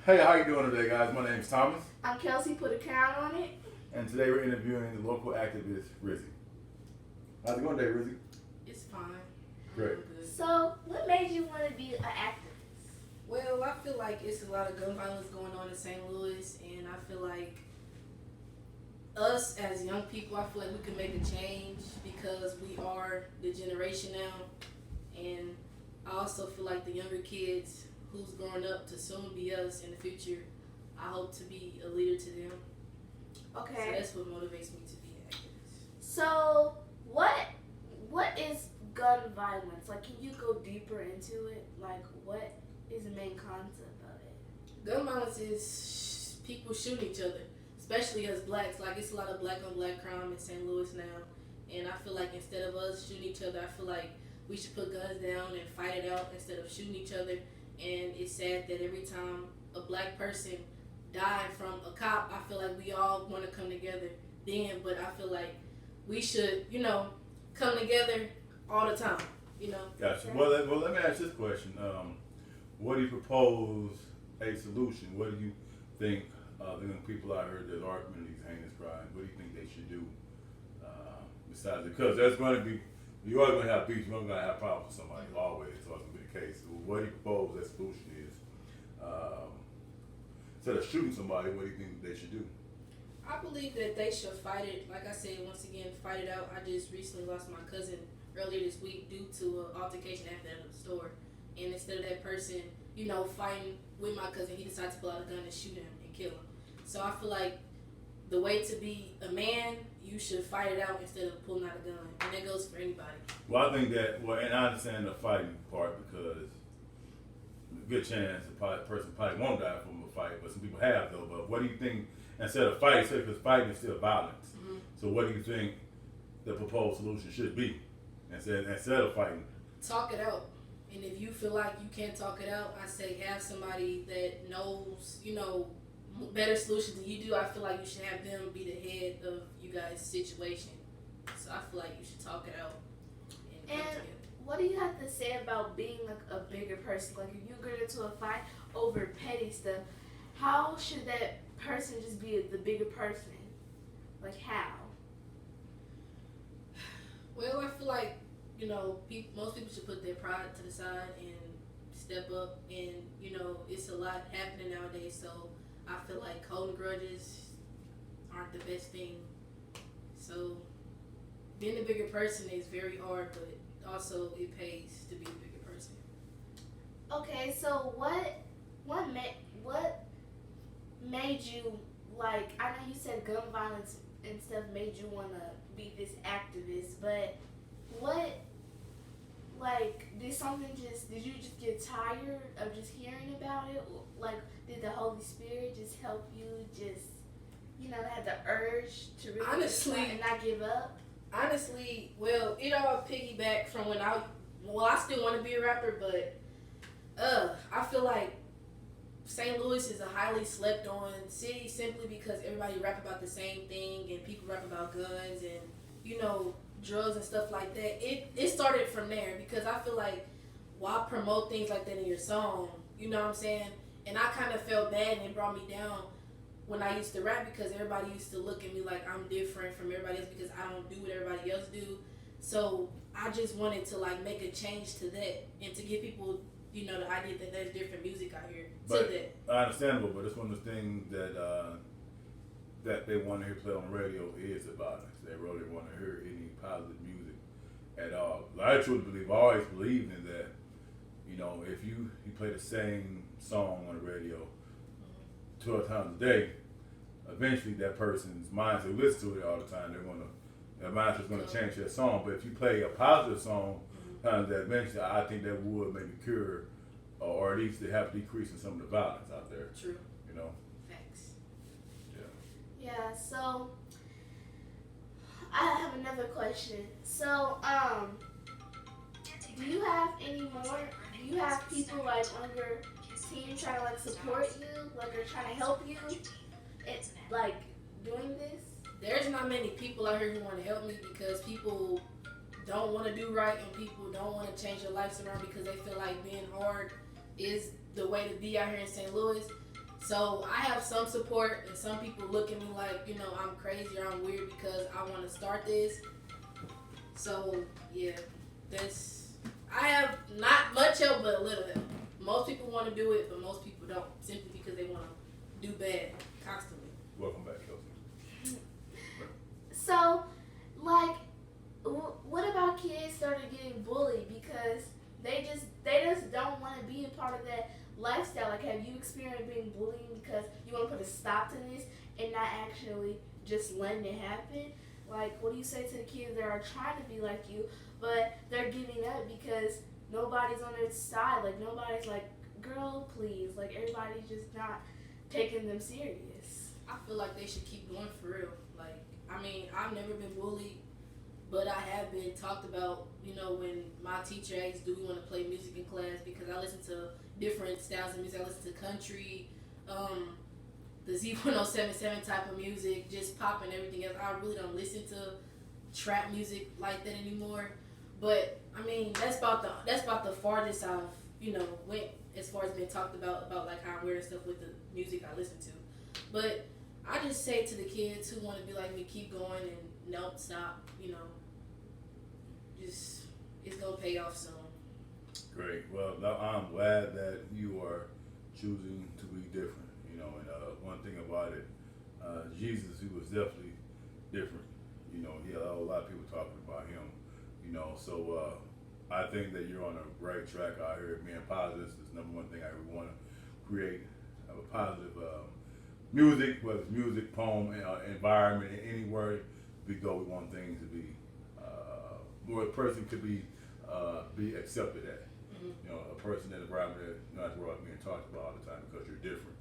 Hey, how you doing today, guys? My name's Thomas, I'm Kelsey, put a crown on it. and today we're interviewing the local activist, Rizzy. How's it going today, Rizzy? It's fine. Great. I'm good. So, what made you want to be an activist? Well, I feel like it's a lot of gun violence going on in St. Louis, and I feel like us as young people, I feel like we can make a change because we are the generation now, and I also feel like the younger kids who's growing up to soon be us in the future, I hope to be a leader to them. So Okay. that's what motivates me to be an activist. So, what is gun violence? Like, can you go deeper into it? Like, what is the main concept of it? Gun violence is people shooting each other, especially as blacks. Like, it's a lot of black on black crime in St. Louis now, and I feel like instead of us shooting each other, I feel like we should put guns down and fight it out instead of shooting each other. And it's sad that every time a black person died from a cop, I feel like we all want to come together then, but I feel like we should, come together all the time, Gotcha. Well, let me ask this question. What do you propose a solution? What do you think the young people out here that are committing these heinous crimes, what do you think they should do besides it? Because there's going to be, you're always going to have beef, you're going to have problems with somebody, always. It's always going to be the case. So what do you propose that solution is? Instead of shooting somebody, what do you think they should do? I believe that they should fight it. Like I said, once again, fight it out. I just recently lost my cousin earlier this week due to an altercation at the store. And instead of that person, fighting with my cousin, he decided to pull out a gun and shoot him and kill him. So I feel like the way to be a man, you should fight it out instead of pulling out a gun. And that goes for anybody. Well, I think that, and I understand the fighting part because a good chance the person probably won't die from a fight, but some people have though. But what do you think, instead of fighting, because fighting is still violence, so what do you think the proposed solution should be instead of fighting? Talk it out. And if you feel like you can't talk it out, I say have somebody that knows, better solutions than you do. I feel like you should have them be the head of you guys' situation. So I feel like you should talk it out and come together. What do you have to say about being like a bigger person? Like, if you get into a fight over petty stuff, how should that person just be the bigger person? Like, how? Well, I feel like, most people should put their pride to the side and step up. And, it's a lot happening nowadays. So I feel like holding grudges aren't the best thing. So being a bigger person is very hard, but also it pays to be a bigger person. Okay, so what made you, like, I know you said gun violence and stuff made you want to be this activist, but what, like, did you just get tired of just hearing about it? Like, did the Holy Spirit just help you just, have the urge to really Honestly, try and not give up? Honestly, well, it all piggyback from when I still want to be a rapper, but I feel like St. Louis is a highly slept on city simply because everybody rap about the same thing and people rap about guns and, drugs and stuff like that. It started from there because I feel like why promote things like that in your song, you know what I'm saying? And I kind of felt bad and it brought me down when I used to rap because everybody used to look at me like I'm different from everybody else because I don't do what everybody else do. So I just wanted to make a change to that and to give people, the idea that there's different music out here But to that. understandable, but it's one of the things that they want to hear play on the radio is the violence. They really want to hear any positive music at all. I truly believe, I always believed in that. If you play the same song on the radio 12 times a day, eventually that person's mind who listens to it all the time, their mind's just going to change that song. But if you play a positive song, that eventually I think that would maybe cure or at least they have a decrease in some of the violence out there. True. Facts. Yeah. Yeah, so I have another question. So, do you have people like on your team trying to support you, like they're trying to help you? It's like doing this? There's not many people out here who want to help me because people don't want to do right and people don't want to change their lives around because they feel like being hard is the way to be out here in St. Louis. So I have some support, and some people look at me like, I'm crazy or I'm weird because I want to start this. So yeah, that's I have not much help but a little help. Most people want to do it, but most people don't, simply because they want to do bad constantly. Welcome back, Kelsey. So, like, what about kids started getting bullied because they just don't want to be a part of that lifestyle? Like, have you experienced being bullied because you want to put a stop to this and not actually just letting it happen? Like, what do you say to the kids that are trying to be like you, but they're giving up because nobody's on their side? Like, nobody's like, girl, please. Like, everybody's just not taking them serious. I feel like they should keep going for real. Like, I've never been bullied, but I have been talked about, when my teacher asked, do we want to play music in class? Because I listen to different styles of music. I listen to country, the Z1077 type of music, just pop and everything else. I really don't listen to trap music like that anymore. But that's about the farthest I've went as far as being talked about like how I'm wearing stuff with the music I listen to. But I just say to the kids who want to be like me, keep going and don't stop. Just it's gonna pay off soon. Great. Well, I'm glad that you are choosing to be different. One thing about it, Jesus, he was definitely different. He had a lot of people talking about him. So I think that you're on a right track out here. Being positive is the number one thing I would want to create. Have a positive music, whether it's music, poem, environment, anywhere we go, we want things to be where a person could be accepted at. A person in the environment that not being talked about all the time because you're different.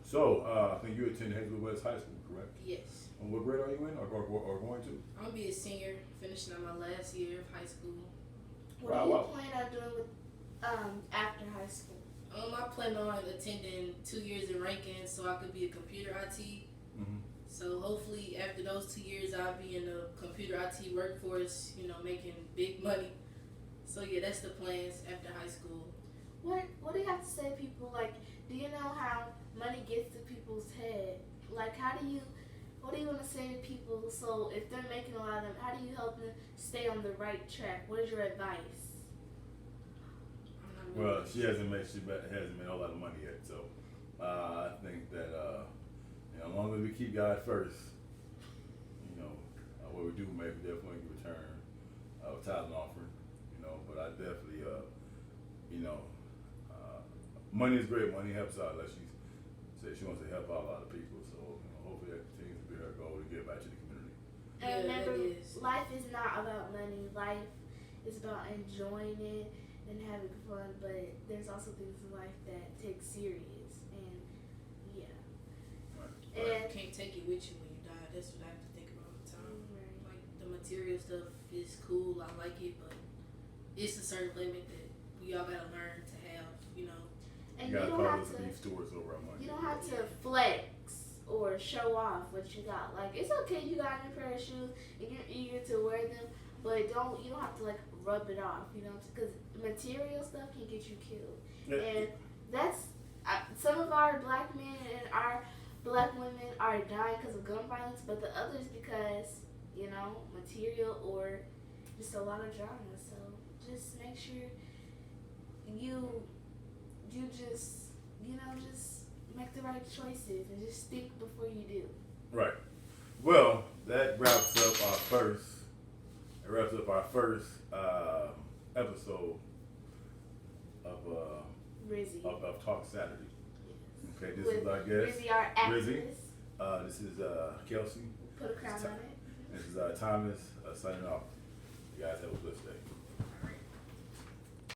So I think you attend Hazel West High School, correct? Yes. And what grade are you in, or going to? I'm gonna be a senior, finishing up my last year of high school. What do you plan on doing with after high school? I plan on attending 2 years in Rankin so I could be a computer IT. Mm-hmm. So hopefully after those 2 years I'll be in the computer IT workforce, making big money. So yeah, that's the plans after high school. What do you have to say to people? Like, do you know how money gets to people's head? Like, what do you want to say to people? So if they're making a lot of them, how do you help them stay on the right track? What is your advice? Well, she hasn't made a whole lot of money yet, so I think that as long as we keep God first, what we do maybe definitely return a tithing offering, but I definitely money is great. Money helps out. Like she said, she wants to help out a lot of people, so hopefully that continues to be her goal to give back to the community. And remember, life is not about money. Life is about enjoying it and having fun, but there's also things in life that take serious, and yeah. Right. And you can't take it with you when you die. That's what I have to think about all the time. Right. Like, the material stuff is cool, I like it, but it's a certain limit that we all gotta learn to have, And you don't have to be stewards over our money. You don't have to flex or show off what you got. Like, it's okay you got a new pair of shoes and you're eager to wear them, but you don't have to like rub it off, because material stuff can get you killed. Yeah. And that's some of our black men and our black women are dying because of gun violence, but the others because material or just a lot of drama. So just make sure you just make the right choices and just think before you do. Right. Well, that wraps up our first episode of Rizzy. of Talk Saturday. Yes. Okay, this With is our guest. Rizzy, our actress. Rizzy. This is Kelsey. Put a crown on it. This is Thomas signing off. You guys have a blessed day.